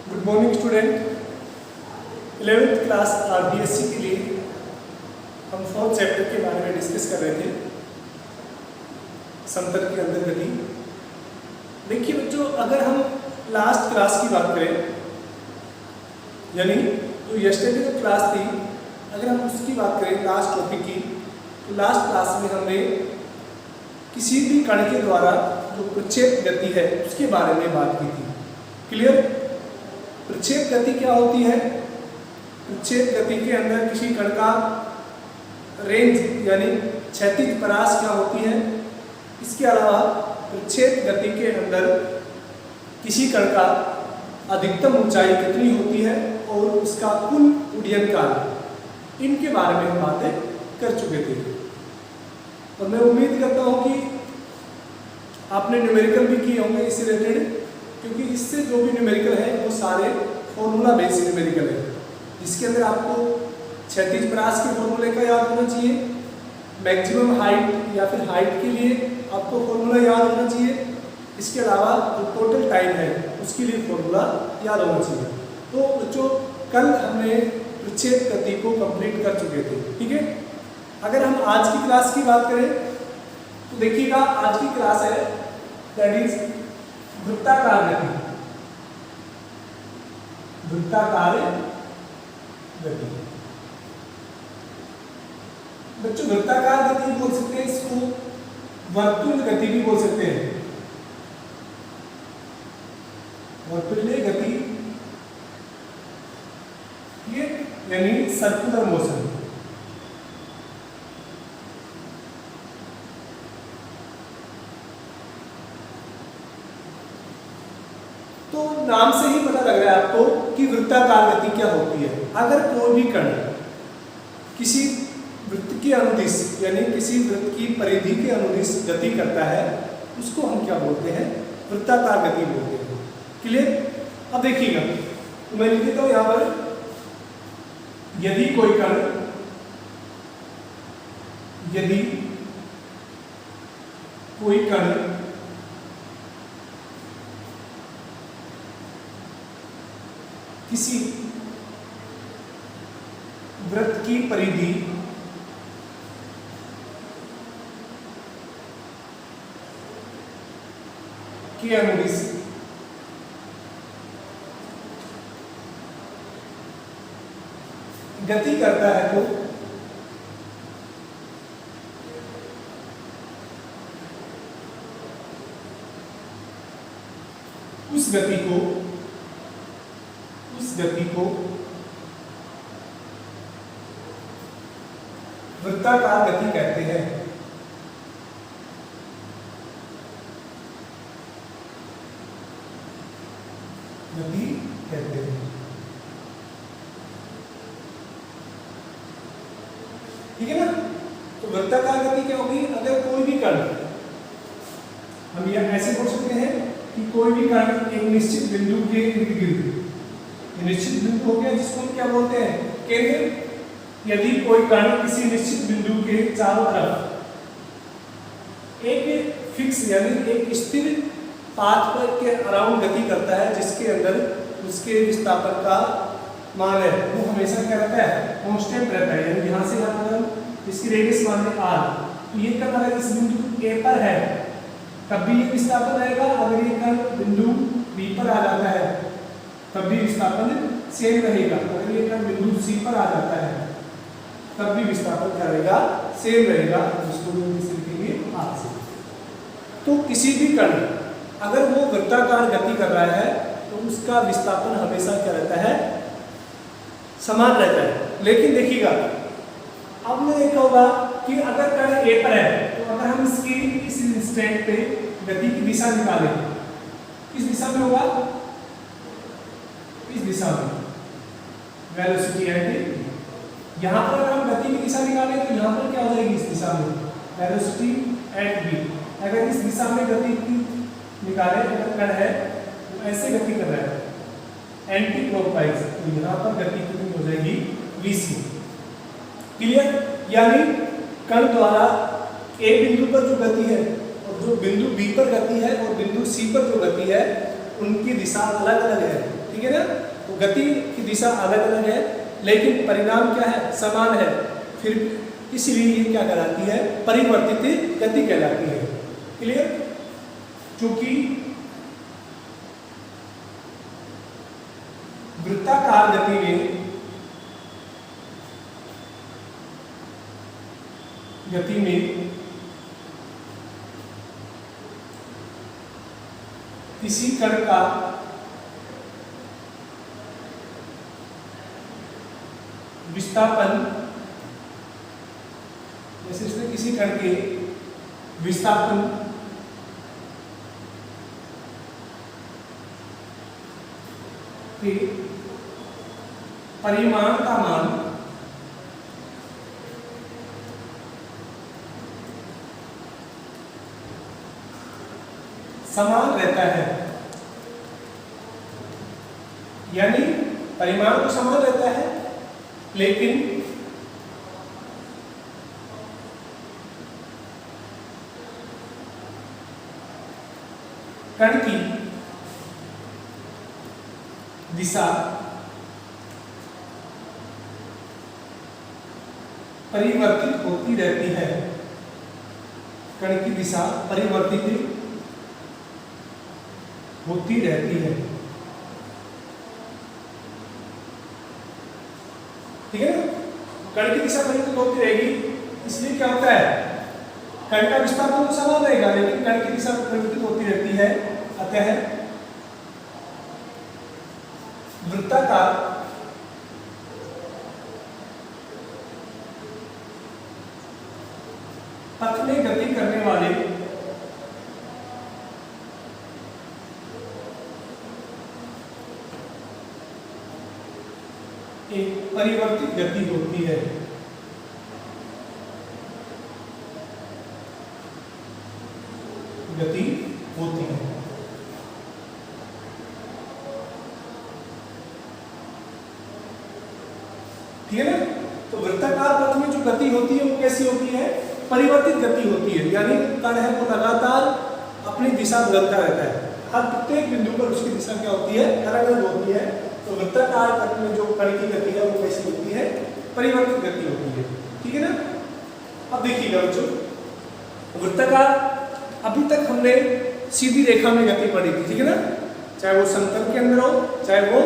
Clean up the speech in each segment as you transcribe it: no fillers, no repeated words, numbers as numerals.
Good morning student. 11th class RBSc के लिए हम 4th चैप्टर के बारे में डिस्कस कर रहे थे, समतल के अंदर गति। देखिए बच्चों, अगर हम लास्ट क्लास की बात करें, यानी तो यस्टरडे जो क्लास थी, अगर हम उसकी बात करें लास्ट टॉपिक की, तो लास्ट क्लास में हमने किसी भी कण के द्वारा जो प्रक्षेप गति है उसके बारे में बात की थी। क्लियर? प्रक्षेप गति क्या होती है? प्रक्षेप गति के अंदर किसी कण का रेंज यानी क्षैतिज परास क्या होती है। इसके अलावा प्रक्षेप गति के अंदर किसी कण का अधिकतम ऊंचाई कितनी होती है और उसका कुल उड्डयन काल, इनके बारे में हम बातें कर चुके थे। और मैं उम्मीद करता हूँ कि आपने न्यूमेरिकल भी किए होंगे इससे रिलेटेड, क्योंकि इससे जो भी न्यूमेरिकल है वो सारे फॉर्मूला बेस्ड न्यूमेरिकल है, जिसके अंदर आपको क्षैतिज परास के फॉर्मूले का याद होना चाहिए, मैक्सिमम हाइट या फिर हाइट के लिए आपको फॉर्मूला याद होना चाहिए, इसके अलावा जो टोटल टाइम है उसके लिए फॉर्मूला याद होना चाहिए। तो बच्चों, कल हमने प्रक्षेप गति को कंप्लीट कर चुके थे, ठीक है। अगर हम आज की क्लास की बात करें तो देखिएगा, आज की क्लास है दैट इज वृत्ताकार गति। वृत्ताकार गति बच्चों, वृत्ताकार गति बोल सकते हैं, इसको वर्तुल गति भी बोल सकते हैं। वर्तुल्य गति ये यानी सर्कुलर मोशन। तो नाम से ही पता लग रहा है आपको कि वृत्ताकार गति क्या होती है। अगर कोई भी कण किसी वृत्त के अनुदिश यानी किसी वृत्त की परिधि के अनुदिश गति करता है, उसको हम क्या बोलते हैं? वृत्ताकार गति बोलते हैं। क्लियर? अब देखिएगा, तो मैं लिख देता हूं यहां पर, यदि कोई कण किसी वृत्त की परिधि के अनुदिश गति करता है तो उस गति को वृत्ताकार गति कहते हैं। गति कहते हैं, ठीक है ना। तो वृत्ताकार गति क्या होगी? अगर कोई भी कण, हम यह ऐसे बोल सकते हैं कि कोई भी कण एक निश्चित बिंदु के इर्द गिर्द, निश्चित बिंदु हो गया जिसको हम क्या बोलते हैं? केंद्र। यदि कोई कण किसी निश्चित बिंदु के चारों तरफ एक फिक्स यानी एक स्थिर पाथ पर के अराउंड गति करता है, जिसके अंदर उसके विस्थापन का मान है वो हमेशा क्या रहता है? कांस्टेंट रहता है। यानी यहाँ से यहाँ पर इसकी रेडियस मान है r, तो ये कण अगर इस बिंदु A पर है तब भी ये विस्थापन रहेगा, अगर ये कण बिंदु B पर आ जाता है तब भी विस्थापन सेम रहेगा, अगर ये कण बिंदु C पर आ जाता है तब भी विस्थापन क्या रहेगा? सेम रहेगा, जिसको हम लिखेंगे r से। तो किसी भी कण अगर वो वृत्ताकार गति कर रहा है तो उसका विस्थापन हमेशा क्या रहता है? समान रहता है। लेकिन देखिएगा, आपने देखा होगा कि अगर कण A पर है तो अगर हम इसकी इस इंस्टेंट पे गति की दिशा निकालें, किस दिशा में होगा? इस दिशा में, वेलोसिटी एट। यहाँ पर अगर हम गति की दिशा निकालें तो यहाँ पर क्या हो जाएगी? इस दिशा में वेलोसिटी एट v। अगर इस दिशा में गति की निकालें, अगर कण है तो ऐसे गति कर रहा है एंटी क्लॉकवाइज, तो यहाँ पर गति कितनी हो जाएगी? vc। क्लियर? यानी कण द्वारा A बिंदु पर जो गति है और जो बिंदु B पर गति है और बिंदु C पर जो गति है, उनकी दिशा अलग अलग है। ठीक है ना। तो गति की दिशा अलग अलग है लेकिन परिणाम क्या है, समान है, फिर इसलिए ये क्या कहलाती है, परिवर्तित गति कहलाती है। क्लियर। क्योंकि वृत्ताकार गति में किसी कण का विस्थापन, जैसे इसमें किसी कण के विस्थापन के परिमाण का मान समान रहता है, यानी परिमाण तो समान रहता है लेकिन कण की दिशा परिवर्तित होती रहती है, कण की दिशा परिवर्तित होती रहती है। ठीक है ना। कण की दिशा परिवर्तित होती रहेगी, इसलिए क्या होता है, कण का विस्थापन तो समान रहेगा लेकिन कण की दिशा परिवर्तित होती रहती है। अतः वृत्ताकार पथ में गति करने वाले एक परिवर्तित गति होती है। गति होती है। ठीक है ना। तो वृत्ताकार पथ में जो गति होती है वो कैसी होती है, परिवर्तित गति होती है, यानी कण है वो लगातार अपनी दिशा बदलता रहता है, हर प्रत्येक बिंदु पर उसकी दिशा क्या होती है, अलग अलग होती है। तो वृत्ताकार पथ में जो कण की गति है वो कैसी होती है, परिवर्तित गति होती है। ठीक है ना। अब देखिएगा बच्चों, वृत्ताकार अभी तक हमने सीधी रेखा में गति पढ़ी थी, ठीक है ना, चाहे वो समतल के अंदर हो चाहे वो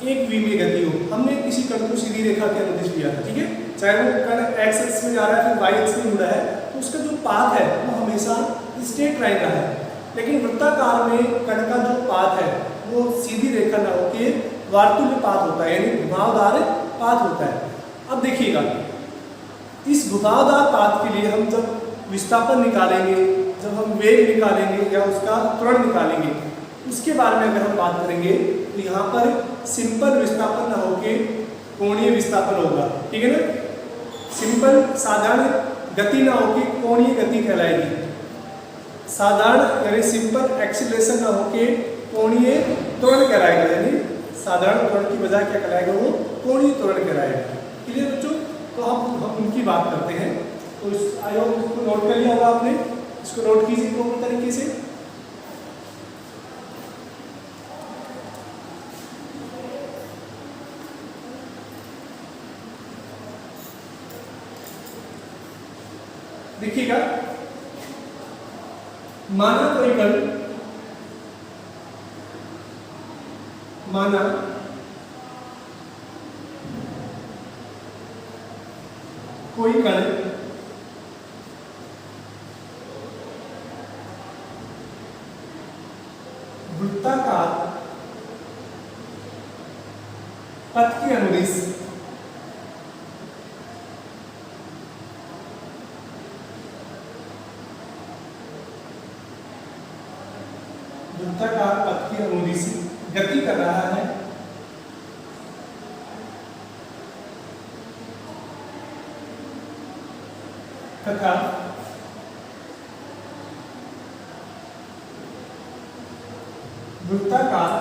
एक वी में गति हो, हमने किसी कण को सीधी रेखा के अनुदिश लिया था। ठीक है, चाहे वो कण एक्स एक्स में जा रहा है फिर वाई एक्स में मुड़ा है, तो उसका जो पाथ है वो हमेशा स्ट्रेट लाइन रहा है। लेकिन वृत्ताकार में कण का जो पाथ है वो सीधी रेखा ना होके वार्तुल्य पाथ होता है, यानी घुमावदार पाथ होता है। अब देखिएगा, इस घुमावदार पाथ के लिए हम जब विस्थापन निकालेंगे, जब हम वेग निकालेंगे या उसका त्वरण निकालेंगे, उसके बारे में अगर हम बात करेंगे तो यहाँ पर सिंपल विस्थापन ना होके कोणीय विस्थापन होगा। ठीक है ना। सिंपल साधारण गति ना होके कोणीय गति कहलाएगी। साधारण यानी सिंपल एक्सीलरेशन ना होके कोणीय त्वरण कहलाएगा, यानी साधारण त्वरण की बजाय क्या कहलाएगा, वो कोणीय त्वरण कहलाएगा। क्लियर बच्चों। तो हम उनकी बात करते हैं। तो इस आयोग इसको नोट कर लिया होगा आपने, इसको नोट कीजिए प्रॉपर तरीके से। देखिएगा, माना कोई कण, माना कोई कण वृत्ताकार पथ के अनुदिश वृत्ताकार पथ के अनुदिश गति कर रहा है तथा वृत्ताकार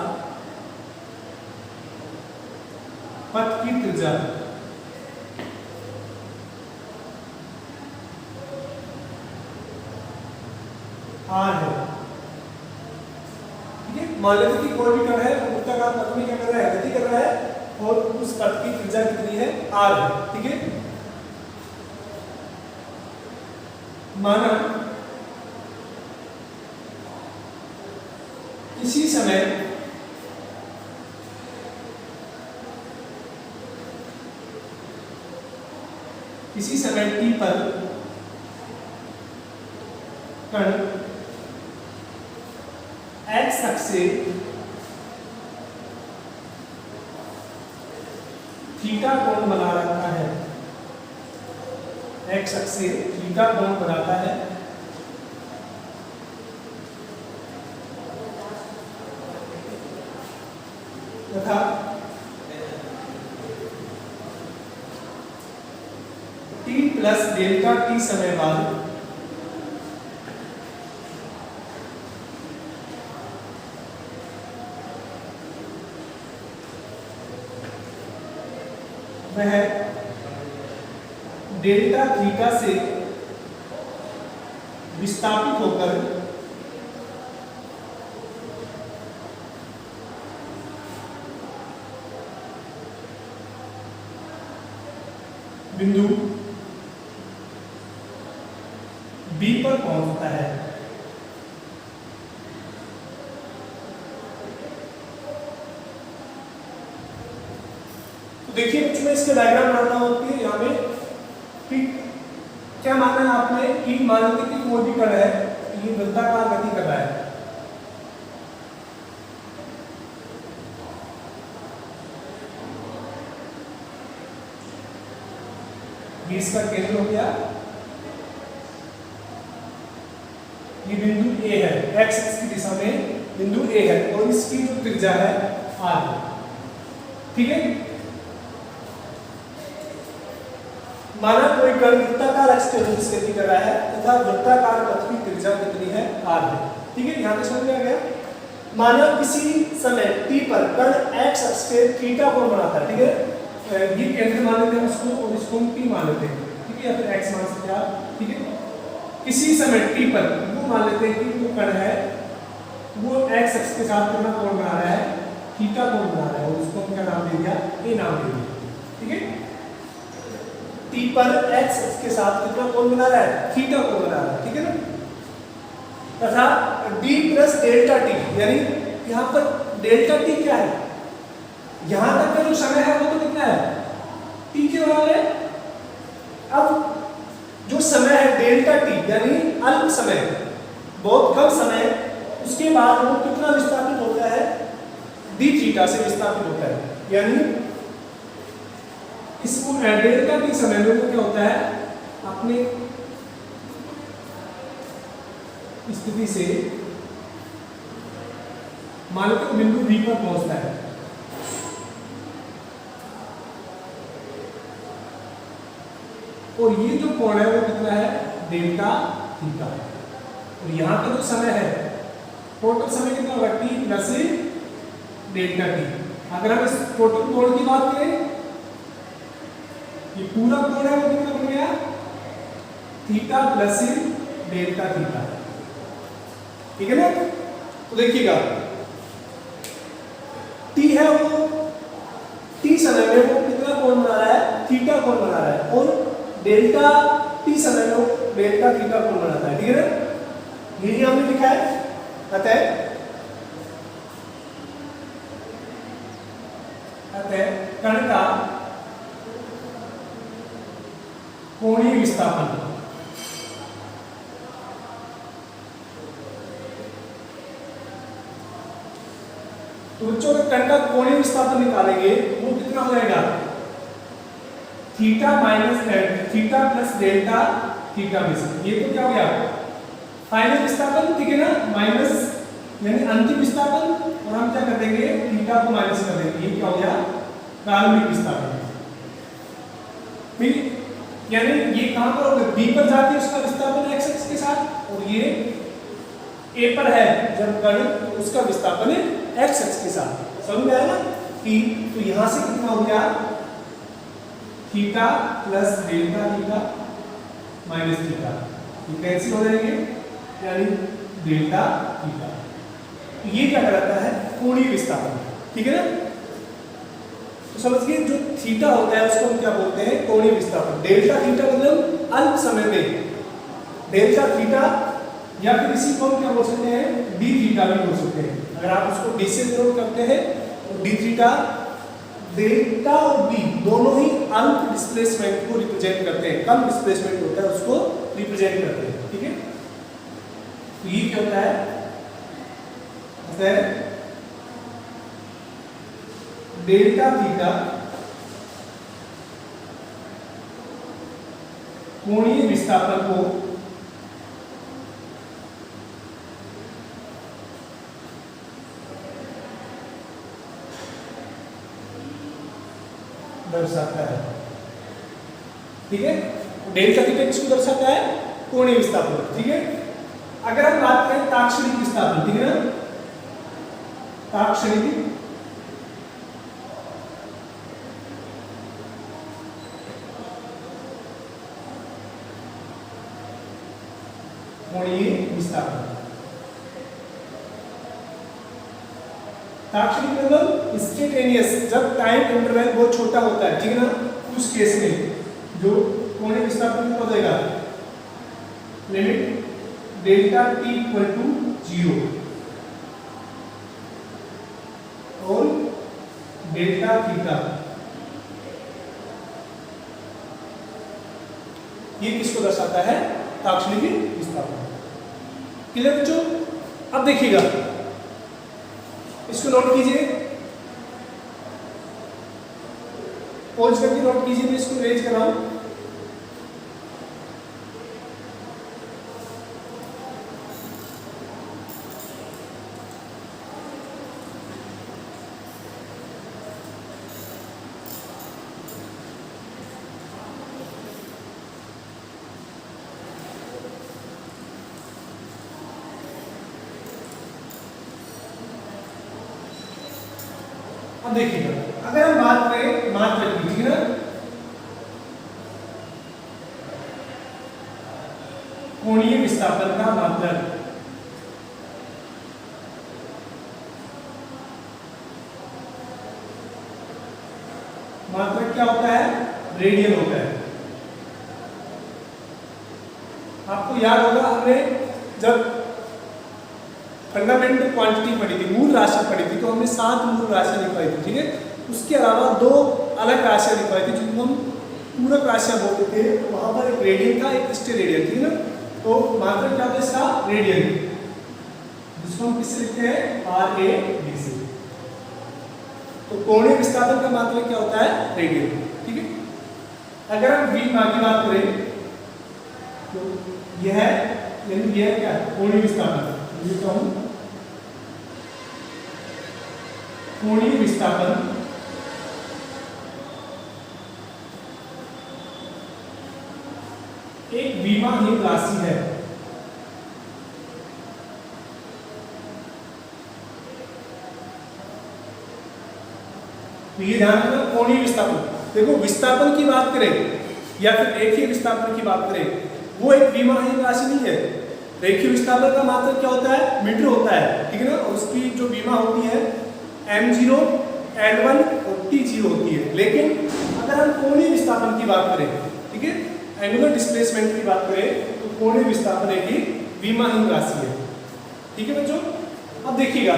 पथ की त्रिज्या r है। ठीक है, मान लेते कि कोई भी कण है वृत्ताकार पथ में क्या कर रहा है, गति कर रहा है, और उस पथ की त्रिज्या कितनी है, r है। ठीक है, माना किसी समय t पर कण x अक्ष से थीटा कोण बना रखा है, x अक्ष से थीटा कोण बनाता है, तथा t प्लस डेल्टा t समय बाद वह डेल्टा थीटा से विस्थापित होकर बिंदु B पर पहुंचता है। तो देखिए बच्चों में इसके डायग्राम बनाना होती है यहाँ पे, ठीक, क्या मानना है आपने कि मान लीजिए कि कोई भी कण है, ये वृत्ताकार गति कर रहा है, ये इसका केंद्र हो गया, ये बिंदु A है, x की दिशा में बिंदु A है, और इसकी जो त्रिज्या है r है। ठीक है, माना कोई कण वृत्ताकार अक्ष के रूप से गति कर रहा है तथा वृत्ताकार पथ की त्रिज्या कितनी है, r है। ठीक है, यहाँ पे समझ में आ गया। माना किसी समय t पर कण x अक्ष के थीटा कोण बनाता है। ठीक है, ये केंद्र मान लेते हैं उसको, और इसको p मान लेते हैं। ठीक है, या फिर x मान सकते हैं आप। ठीक है, किसी समय t पर वो मान लेते हैं कि वो कण है, वो x अक्ष के साथ कितना कोण बना रहा है, थीटा कोण बना रहा है, और उसको हम क्या नाम दे दिया, a नाम दे दिया। ठीक है, t पर x अक्ष के साथ कितना कोण बना रहा है, थीटा कोण बना रहा है। ठीक है ना, तथा d प्लस डेल्टा t, यानी यहाँ पर डेल्टा t क्या है, यहाँ तक का जो समय है वो तो कितना है, t के बराबर है। अब जो समय है डेल्टा t यानी अल्प समय, बहुत कम समय, उसके बाद वो कितना विस्थापित होता है, d थीटा से विस्थापित होता है, यानी इसको डेल्टा t समय में वो क्या होता है, अपने स्थिति से मान लो तो बिंदु B पर पहुंचता है। और ये जो कोण है वो कितना है, डेल्टा थीटा, और यहाँ का जो समय है, टोटल समय कितना होगा, t प्लस डेल्टा t। अगर हम इस टोटल कोण की बात करें, ये पूरा कोण है वो कितना बन गया, थीटा प्लस डेल्टा थीटा। ठीक है ना, तो देखिएगा t है वो t समय में वो कितना कोण बना रहा है, थीटा कोण बना रहा है, और डेल्टा t समय में वो डेल्टा थीटा कोण बनाता है। ठीक है ना, ये हमने लिखा है। अतः कण का कोणीय विस्थापन तो बच्चों का कण का कोणीय विस्थापन निकालेंगे, वो कितना हो जाएगा, theta minus theta plus delta theta में से ये तो क्या हो गया, फाइनल विस्थापन। ठीक है ना, माइनस यानी अंतिम विस्थापन, और हम क्या कर देंगे, थीटा को माइनस कर देंगे, ये क्या हो गया, प्रारंभिक विस्थापन। यानी ये कहां पर होगा, बी पर जाके उसका विस्थापन x अक्ष के साथ, और ये ए पर है जब कण, तो उसका विस्थापन है x अक्ष के साथ। समझ में आया ना, कि तो यहां से कितना हो गया, theta plus delta theta minus theta, ये कैंसिल हो जाएंगे, यानी डेल्टा थीटा। ये क्या कहलाता है, कोणीय विस्थापन। ठीक है ना, तो समझिए जो थीटा होता है उसको हम क्या बोलते हैं, कोणीय विस्थापन। डेल्टा थीटा मतलब अल्प समय में डेल्टा थीटा, या फिर इसी को हम क्या बोल सकते हैं, डी थीटा भी बोल सकते हैं। अगर आप उसको डी से डिनोट करते हैं तो डी थीटा, डेल्टा और डी दोनों ही अल्प डिस्प्लेसमेंट को रिप्रेजेंट करते हैं, कम डिस्प्लेसमेंट होता है उसको रिप्रेजेंट करते हैं। ठीक है, तो ये क्या होता है, डेल्टा थीटा कोणीय विस्थापन को दर्शाता है। ठीक है, डेल्टा थीटा किसको दर्शाता है, कोणीय विस्थापन। ठीक है, अगर हम बात करें ताक्षणिक विस्थापन, ठीक है ना, ताक्षणिक कोणीय विस्थापन। ताक्षणिक मतलब इंस्टेंटेनियस, जब टाइम इंटरवल बहुत छोटा होता है। ठीक है ना, उस केस में जो कोणीय विस्थापन हो जाएगा limit delta T equal to 0 और डेल्टा थीटा, ये किसको दर्शाता है, ताक्षणिक विस्थापन। क्लियर बच्चों, अब देखिएगा इसको नोट कीजिए, पॉज करके नोट कीजिए, मैं इसको रेज कर रहा हूं। अब देखिएगा, अगर हम बात करें मात्रक की, ठीक है ना, कोणीय विस्थापन का मात्रक, मात्रक क्या होता है, रेडियन होता है। आपको याद होगा हमने जब फंडामेंटल क्वांटिटी पढ़ी थी, मूल राशि पढ़ी थी, तो हमने 7 मूल राशियां लिखवाई थी। ठीक है, उसके अलावा 2 अलग राशियां लिखवाई थी जिनको हम पूरक राशियां बोलते थे। वहां पर एक रेडियन था, एक स्टेरेडियन। ठीक है ना, तो मात्रक क्या होता है इसका, रेडियन, जिसको हम किससे लिखते हैं, RAD से। तो कोणीय विस्थापन का मात्रक क्या होता है, रेडियन। ठीक है, अगर हम V की बात करें तो यह यानी यह क्या है, कोणीय विस्थापन, ये तो हम कोणीय विस्थापन एक विमाहीन राशि है। तो ये ध्यान रखना, कोणीय विस्थापन। देखो विस्थापन की बात करें या फिर रेखीय विस्थापन की बात करें, वो एक विमाहीन राशि नहीं है। रेखीय विस्थापन का मात्रक क्या होता है, मीटर होता है। ठीक है ना, उसकी जो विमा होती है m0, l1 और t0 होती है। लेकिन अगर हम कोणीय विस्थापन की बात करें, ठीक है, एंगुलर डिस्प्लेसमेंट की बात करें, तो कोणीय विस्थापन एक विमाहीन राशि है। ठीक है बच्चों, अब देखिएगा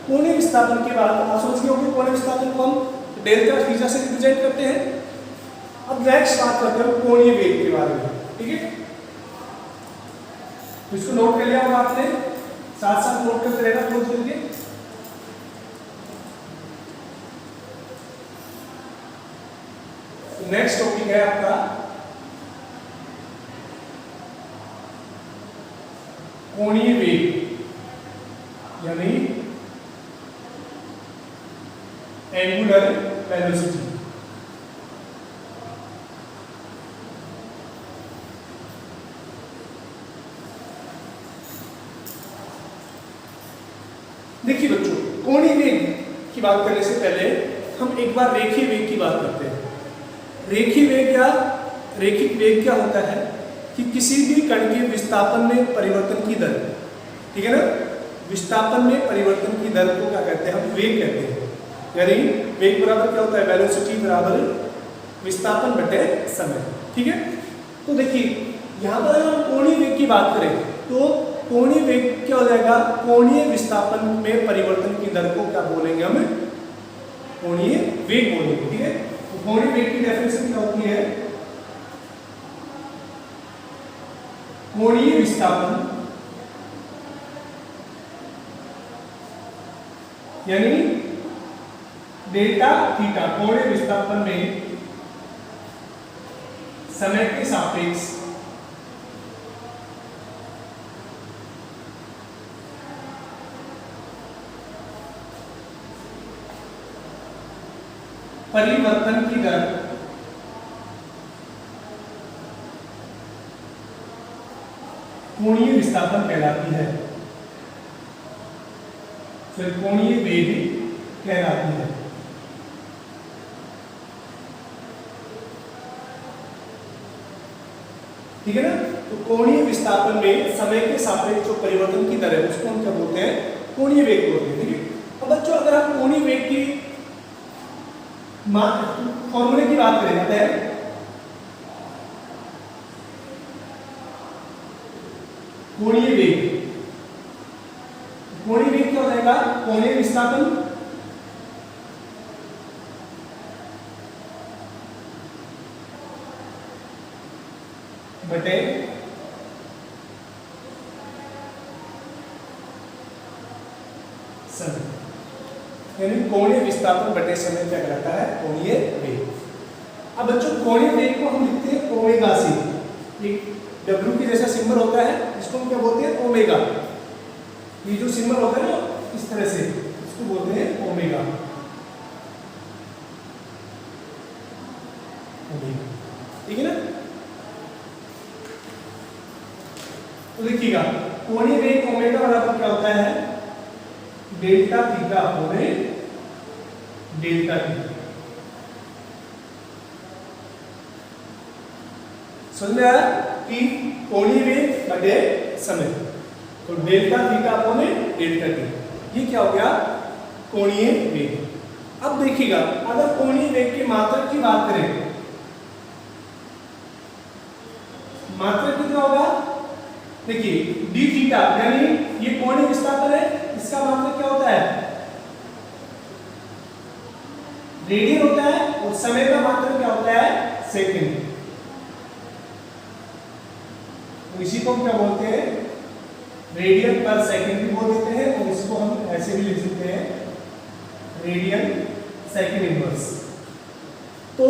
कोणीय विस्थापन के बाद आप समझ गए होंगे कोणीय विस्थापन को हम डेल्टा थीटा से रिप्रेजेंट करते हैं। अब नेक्स्ट बात करते हैं कोणीय वेग के बारे में। ठीक है, तो इसको नोट कर लिया होगा आपने, साथ साथ नोट करते रहना खोज करके। नेक्स्ट टॉपिक है आपका कोणीय वेग यानी एंगुलर वेलोसिटी। देखिए बच्चों, कोणीय वेग की बात करने से पहले हम एक बार रेखीय वेग की बात करते हैं। रेखीय वेग या रैखिक वेग क्या होता है कि किसी भी कण के विस्थापन में परिवर्तन की दर, ठीक है ना, विस्थापन में परिवर्तन की दर को क्या कहते हैं, हम वेग कहते हैं। यानी वेग बराबर क्या होता है, वेलोसिटी बराबर विस्थापन बटे समय। ठीक है, तो देखिए यहाँ पर अगर हम कोणीय वेग की बात करें तो कोणीय वेग क्या हो जाएगा, कोणीय विस्थापन में परिवर्तन की दर को क्या बोलेंगे, हम कोणीय वेग बोलेंगे। ठीक है, तो कोणीय वेग की डेफिनेशन क्या होती है, कोणीय विस्थापन यानी डेल्टा थीटा, कोणीय विस्थापन में समय के सापेक्ष परिवर्तन की दर कोणीय विस्थापन कहलाती है, फिर कोणीय वेग कहलाती है। ठीक है ना, तो कोणीय विस्थापन में समय के सापेक्ष जो परिवर्तन की दर है उसको हम क्या बोलते हैं, कोणीय वेग बोलते हैं। ठीक है, अब बच्चों अगर हम कोणीय वेग की फॉर्मूले की बात करें जाते हैं, कोणीय वेग, कोणीय वेग क्या हो जाएगा, कोणीय विस्थापन बटे समय, यानी कोणीय विस्थापन बटे समय क्या कहलाता है, कोणीय वेग। अब बच्चों कोणीय वेग को हम लिखते हैं ओमेगा से, एक W के जैसा सिंबल होता है जिसको हम क्या बोलते हैं, ओमेगा। ये जो सिंबल होता है ना इस तरह से, इसको बोलते हैं ओमेगा। ठीक है ना, तो देखिएगा कोणीय वेग ओमेगा बराबर क्या होता है, डेल्टा थीटा होने डेल्टा टी। समझ में आया कि कोणीय वेग बटे समय, तो डेल्टा थीटा होने डेल्टा टी, ये क्या हो गया, कोणीय वेग। अब देखिएगा अगर कोणीय वेग के मात्रक की बात करें, मात्रक कितना होगा, देखिए डी थीटा, यानी ये कोणीय विस्थापन है, इसका मात्रक क्या होता है, रेडियन होता है, और समय का मात्रक क्या होता है, सेकंड। तो इसी को हम क्या बोलते हैं, रेडियन पर सेकंड भी बोल देते हैं, और इसको हम ऐसे भी लिख सकते हैं, रेडियन सेकंड इनवर्स। तो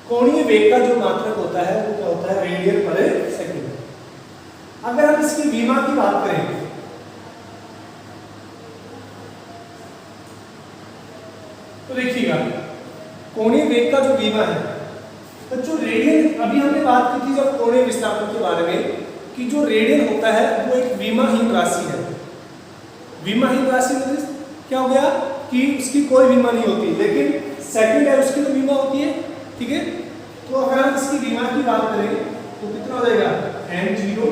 कोणीय वेग का जो मात्रक होता है वो क्या होता है, रेडियन पर सेकंड। अगर हम इसकी विमा की बात करें, तो देखिएगा कोणीय वेग का जो विमा है बच्चों, रेडियन, अभी हमने बात की थी जब कोणीय विस्थापन के बारे में कि जो रेडियन होता है वो एक विमाहीन राशि है। विमाहीन राशि मतलब क्या हो गया कि उसकी कोई विमा नहीं होती, लेकिन सेकंड है उसकी तो विमा होती है। ठीक है, तो अगर हम इसकी विमा की बात करें तो कितना हो जाएगा, n0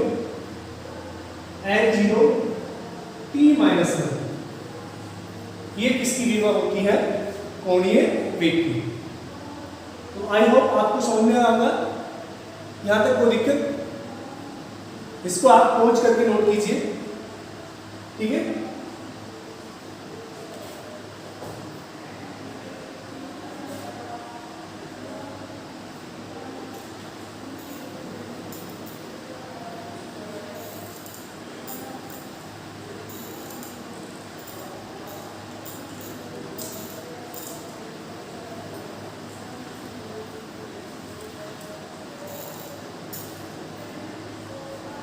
t-1, ये किसकी विमा होती है, कोणीय वेग की। तो आई होप आपको समझ में आएगा, यहां तक कोई दिक्कत, इसको आप खोज करके नोट कीजिए। ठीक है,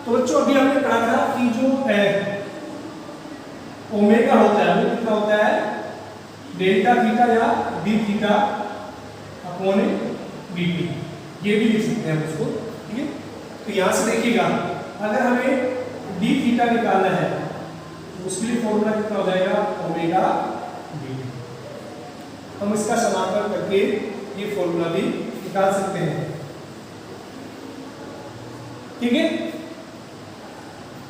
तो बच्चों अभी हमने पढ़ा था कि जो ओमेगा होता है वो कितना होता है, डेल्टा थीटा या डी थीटा अपॉन dt, ये भी लिख सकते हैं हम उसको। ठीक है, तो यहां से देखिएगा अगर हमें डी थीटा निकालना है तो उसके लिए फॉर्मूला कितना हो जाएगा, ओमेगा dt। हम इसका समाकलन करके ये फॉर्मूला भी निकाल सकते हैं। ठीक है,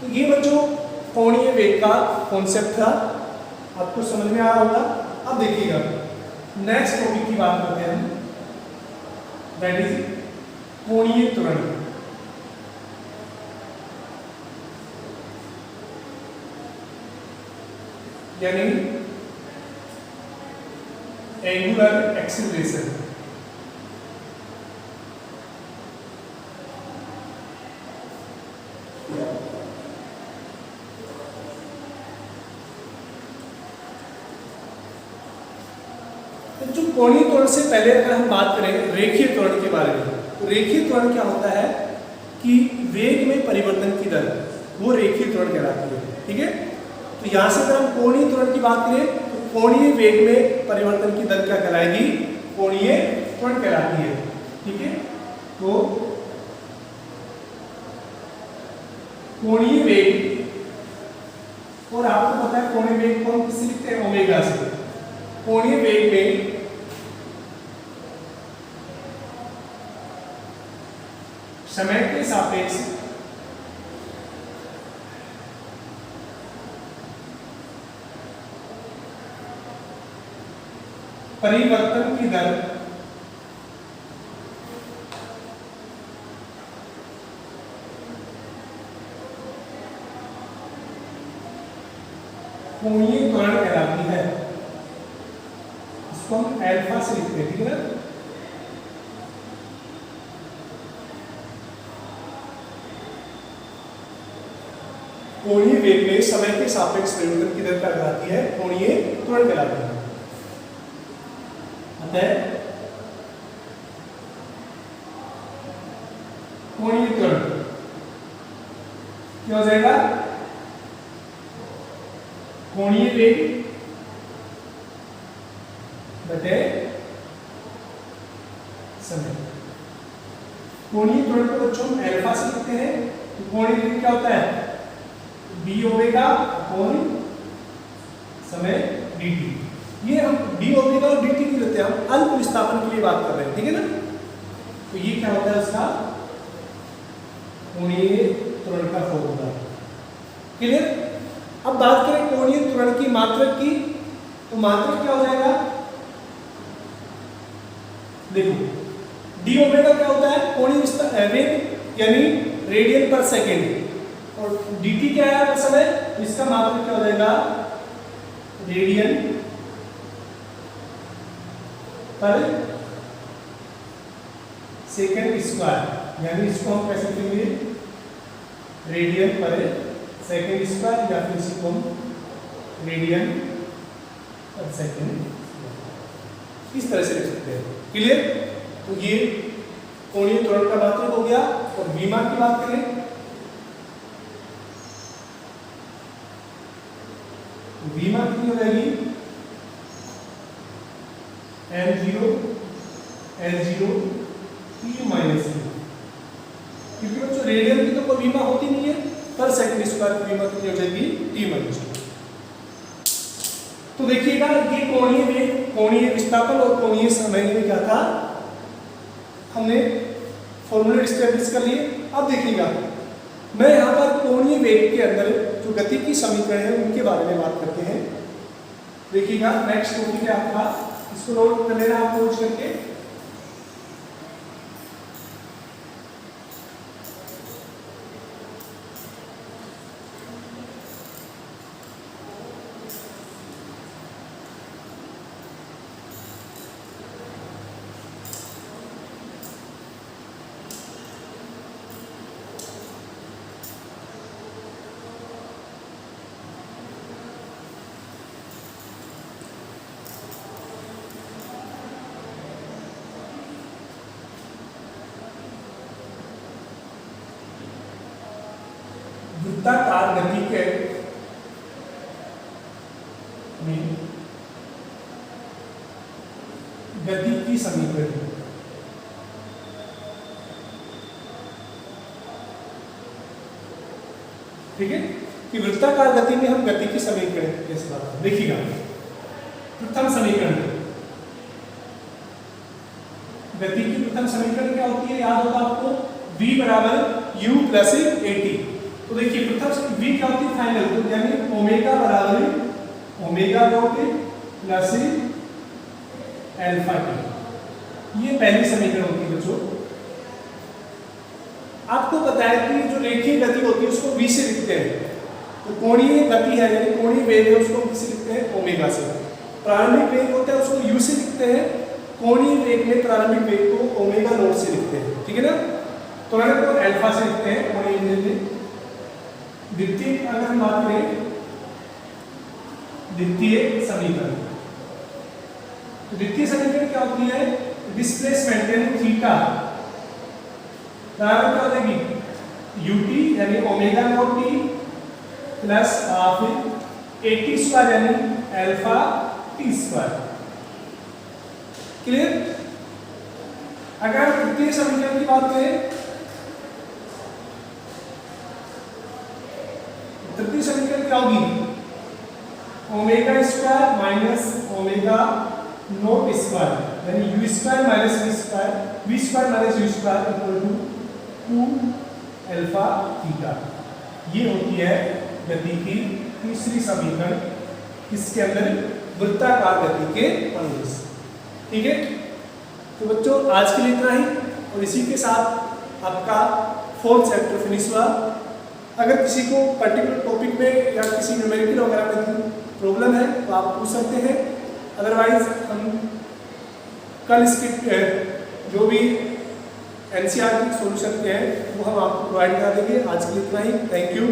तो ये बच्चों कोणीय वेग का कॉन्सेप्ट था, आपको समझ में आ रहा होगा। अब देखिएगा नेक्स्ट टॉपिक की बात करते हैं हम, दैट इज कोणीय त्वरण। यानी एंगुलर एक्सीलरेशन। तो जो कोणीय त्वरण से पहले अगर हम बात करें रेखीय त्वरण के बारे में, तो रेखीय त्वरण क्या होता है कि वेग में परिवर्तन की दर, वो रेखीय त्वरण कहलाती है। ठीक है, तो यहां से अगर हम कोणीय त्वरण की बात करें तो कोणीय वेग में परिवर्तन की दर क्या कहलाएगी, कोणीय त्वरण कहलाती है। ठीक है, तो कोणीय वेग, और आपको पता है कोणीय वेग को हम किससे लिखते हैं, ओमेगा से। कोणीय वेग में समय के सापेक्ष परिवर्तन की दर कोणीय त्वरण कहलाती है। इसको हम अल्फा से लिखते हैं। ठीक है ना, कोणीय वेग में समय के सापेक्ष परिवर्तन की दर क्या कहलाती है, कोणीय त्वरण कहलाती है। अतः कोणीय त्वरण क्या हो जाएगा, कोणीय वेग बटे समय। कोणीय त्वरण को बच्चों हम अल्फा से लिखते हैं, तो कोणीय वेग क्या होता है, डी ओमेगा अपॉन समय dt। ये हम डी ओमेगा और dt नहीं लेते, हम अल्प विस्थापन के लिए बात कर रहे हैं। ठीक है ना, तो ये क्या होता है उसका कोणीय त्वरण का फॉर्मूला। क्लियर। अब बात करें कोणीय त्वरण की मात्रक की, तो मात्रक क्या हो जाएगा, देखो डी ओमेगा क्या होता है, कोणीय वेग यानी रेडियन पर सेकेंड, और dt क्या है समय, इसका मात्रक क्या हो जाएगा, रेडियन पर सेकेंड स्क्वायर। यानी इसको हम कैसे लिखेंगे, रेडियन पर सेकेंड स्क्वायर, या फिर इसको हम रेडियन पर सेकेंड, इस तरह से लिख सकते हैं। क्लियर। तो ये कोणीय त्वरण का मात्रक हो गया। और विमा की बात करें, विमा कितनी हो जाएगी, m0 L0 t minus t, क्योंकि बच्चों रेडियन की तो कोई विमा होती नहीं है, पर सेकंड स्क्वायर की विमा कितनी हो जाएगी, t माइनस t। तो देखिएगा ये कोणीय वेग, कोणीय विस्थापन और कोणीय समय में क्या था, हमने फॉर्मूले एस्टेब्लिश कर लिए। अब देखिएगा मैं यहाँ पर कोणीय वेग के अंदर जो गति की समीकरण है उनके बारे में बात करते हैं। देखिएगा नेक्स्ट टॉपिक है आपका, इसको नोट कर लेना आप नोट करके। वृत्ताकार गति के में गति की समीकरण, ठीक है, कि वृत्ताकार गति में हम गति की समीकरण कैसे बात करें। देखिएगा प्रथम समीकरण, गति की प्रथम समीकरण क्या होती है, याद होगा आपको, v बराबर u प्लस at। तो देखिए प्रथम v क्या होती है फाइनल, तो यानी ओमेगा बराबर omega dot A plus alpha T, ये पहली समीकरण होती है बच्चों। आपको पता है कि जो रेखीय गति होती है उसको v से लिखते हैं, तो कोणीय गति है यानी कोणीय वेग है उसको किससे लिखते हैं, ओमेगा से। प्रारंभिक वेग होता है उसको u से लिखते हैं, कोणीय वेग में प्रारंभिक वेग को ओमेगा नॉट से लिखते हैं, ठीक है ना। तो अगर को अल्फा से लिखते हैं कोणीय वेग में। द्वितीय अगर हम बात करें द्वितीय समीकरण, तो द्वितीय समीकरण क्या होती है, डिस्प्लेसमेंट यानी थीटा बराबर क्या हो जाएगी ut यानी omega naught T plus half A T square यानी अल्फा टी स्क्वायर। क्लियर। अगर तृतीय समीकरण की बात करें, तृतीय समीकरण क्या होगी, omega square minus omega not square यानी u square minus v square minus u square equal to 2 alpha theta. ये होती है गति की तीसरी समीकरण, किसके अंदर, वृत्ताकार गति के अनुदेश। ठीक है, तो बच्चों आज के लिए इतना ही, और इसी के साथ आपका 4th चैप्टर फिनिश हुआ। अगर किसी को पर्टिकुलर टॉपिक में या किसी न्यूमेरिकल वगैरह में प्रॉब्लम है तो आप पूछ सकते हैं, अदरवाइज हम कल इसके जो भी एनसीईआरटी सॉल्यूशन के हैं वो हम आपको प्रोवाइड करा देंगे। आज के लिए इतना ही, थैंक यू।